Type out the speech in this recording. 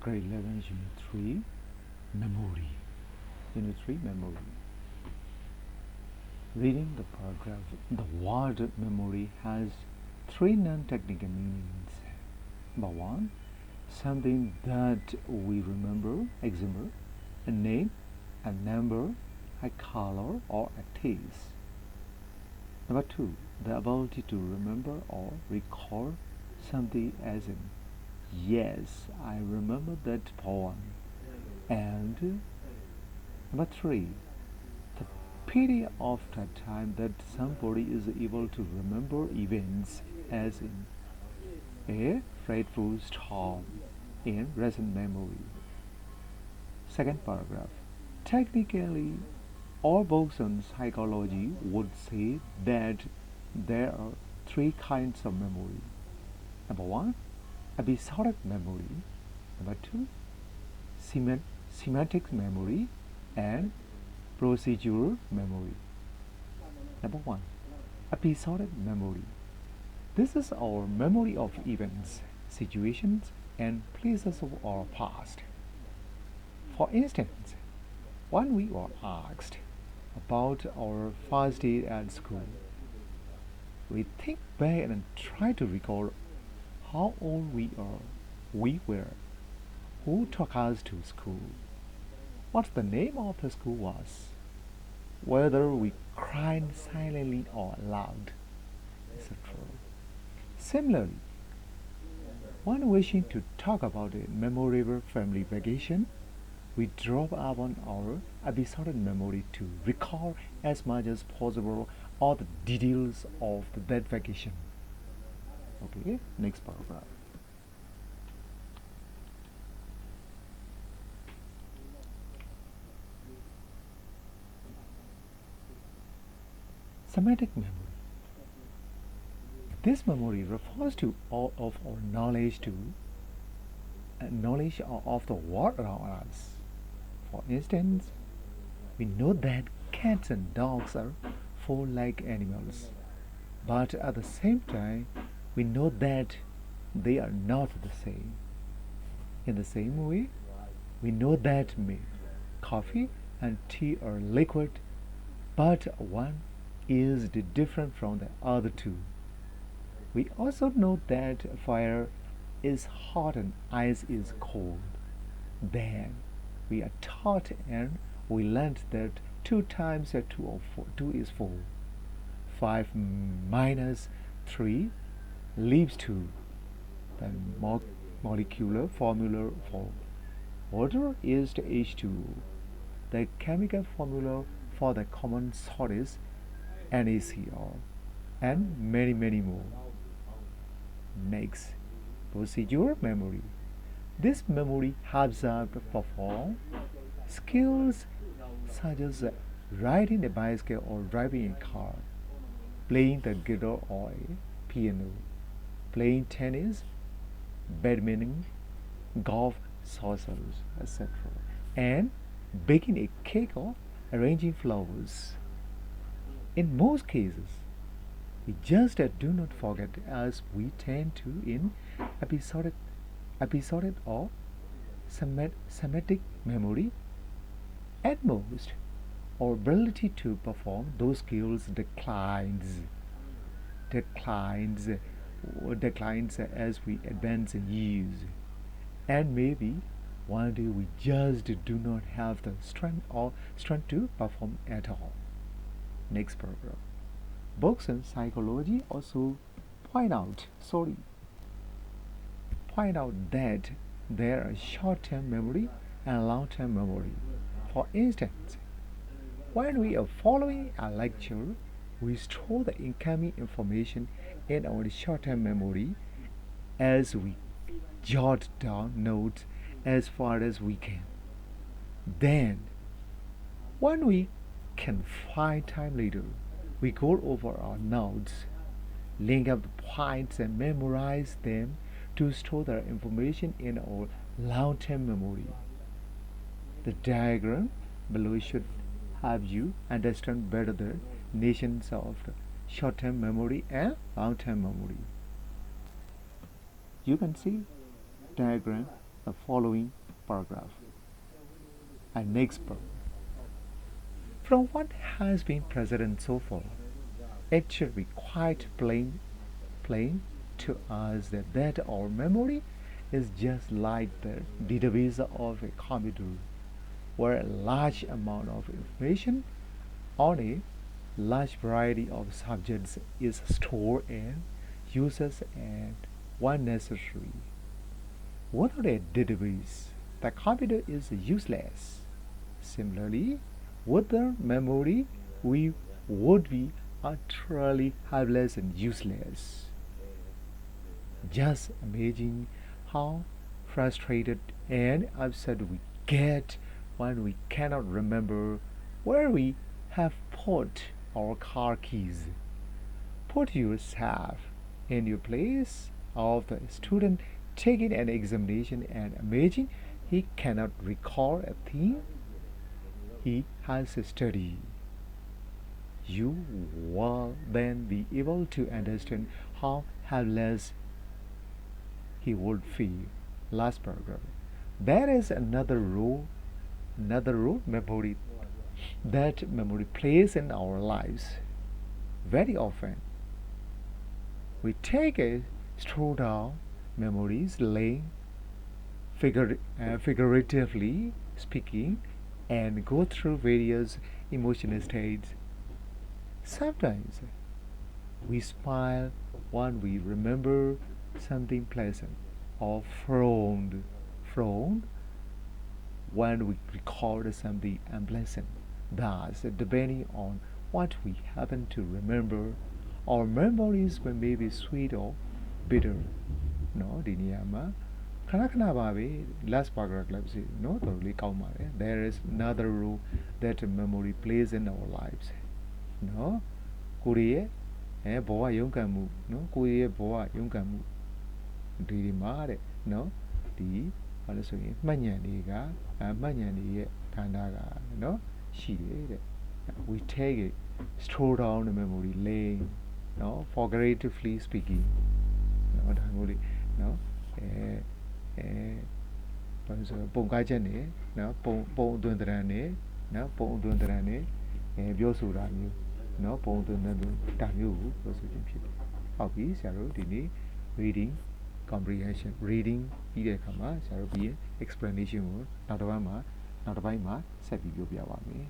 Grade 11 Unit 3 Memory. Unit 3 Memory. Reading the paragraph, the word memory has three non-technical meanings. Number one, something that we remember, example, a name, a number, a color, or a taste. Number two, the ability to remember or recall something, as in, yes, I remember that poem. And number three, the period of the time that somebody is able to remember events, as in a frightful storm in recent memory. Second paragraph. Technically, all books on psychology would say that there are three kinds of memory. Number one, episodic memory. Number two, semantic memory, and procedural memory. Number one, episodic memory. This is our memory of events, situations, and places of our past. For instance, when we are asked about our first day at school, we think back and try to recall how old we were, who took us to school, what the name of the school was, whether we cried silently or loud, etc. Similarly, when wishing to talk about a memorable family vacation, we drop upon our episodic memory to recall as much as possible all the details of that vacation. Okay, next paragraph. Semantic memory. This memory refers to all of our knowledge of the world around us. For instance, we know that cats and dogs are fowl-like animals, but at the same time, we know that they are not the same. In the same way, we know that milk, coffee, and tea are liquid, but one is different from the other two. We also know that fire is hot and ice is cold. Then we are taught and we learned that 2 times 2 is 4. 5 minus 3 leaves 2. The molecular formula for water is H2O. The chemical formula for the common salt is NaCl, and many more. Next, procedural memory. This memory helps us perform skills such as riding a bicycle or driving a car, playing the guitar or a piano, playing tennis, badminton, golf, saucers, etc., and baking a cake or arranging flowers. In most cases, we just do not forget, as we tend to in episodic or semantic memory. At most, our ability to perform those skills declines as we advance in years, and maybe one day we just do not have the strength to perform at all. Next paragraph. Books in psychology also point out that there are short-term memory and long-term memory. For instance, when we are following a lecture, we store the incoming information in our short-term memory as we jot down notes as far as we can. Then, when we can find time later, we go over our notes, link up the points, and memorize them to store the information in our long-term memory. The diagram below should help you understand better the nations of short-term memory and long-term memory. You can see diagram the following paragraph. And next paragraph. From what has been presented so far, it should be quite plain to us that our memory is just like the database of a computer, where a large amount of information on a large variety of subjects is stored and uses and when necessary. Without a database, the computer is useless. Similarly, without memory, we would be utterly helpless and useless. Just imagine how frustrated and upset we get when we cannot remember where we have put our car keys. Put yourself in your place of the student taking an examination and imagine he cannot recall a thing he has studied. You will then be able to understand how helpless he would feel. Last paragraph. There is another role memory that memory plays in our lives. Very often, we take a stroll down memories lane, figuratively speaking, and go through various emotional states. Sometimes we smile when we remember something pleasant, or frown when we recall something unpleasant. Thus, depending on what we happen to remember, our memories may be sweet or bitter. No, di near ma. Khana ba be last paragraph လည်းဖြစ်နော်တော်တော်လေးကောင်းပါတယ် There is another role that memory plays in our lives နော်ကိုရီရဲ့ဘဝရုန်းကန်မှုနော်ကိုရီရဲ့ဘဝရုန်းကန်မှုဒီမှာတဲ့နော်ဒီဘာလို့ဆိုရင်မှတ်ဉာဏ်တွေကမှတ်ဉာဏ်တွေရဲ့ခန္ဓာကနော်ရှိတယ်တဲ့ We take it stroll down the memory lane နော် figuratively speaking နော်ဒါမျိုးလေးနော်ဘာလို့ဆိုပုံကားချက်နေနော်ပုံအတွင်းတရံနေနော်ပုံအတွင်းတရံနေပြောဆိုတာမျိုးနော်ပုံအတွင်းတာမျိုးကိုပြောဆိုခြင်းဖြစ်တယ်ဟုတ်ပြီဆရာတို့ဒီနေ့ reading comprehension reading ပြီးတဲ့အခါမှာဆရာတို့ပြီးရင် explanation ကိုနောက်တစ်ပိုင်းမှာဆက်ပြီးပြောပြပါမယ်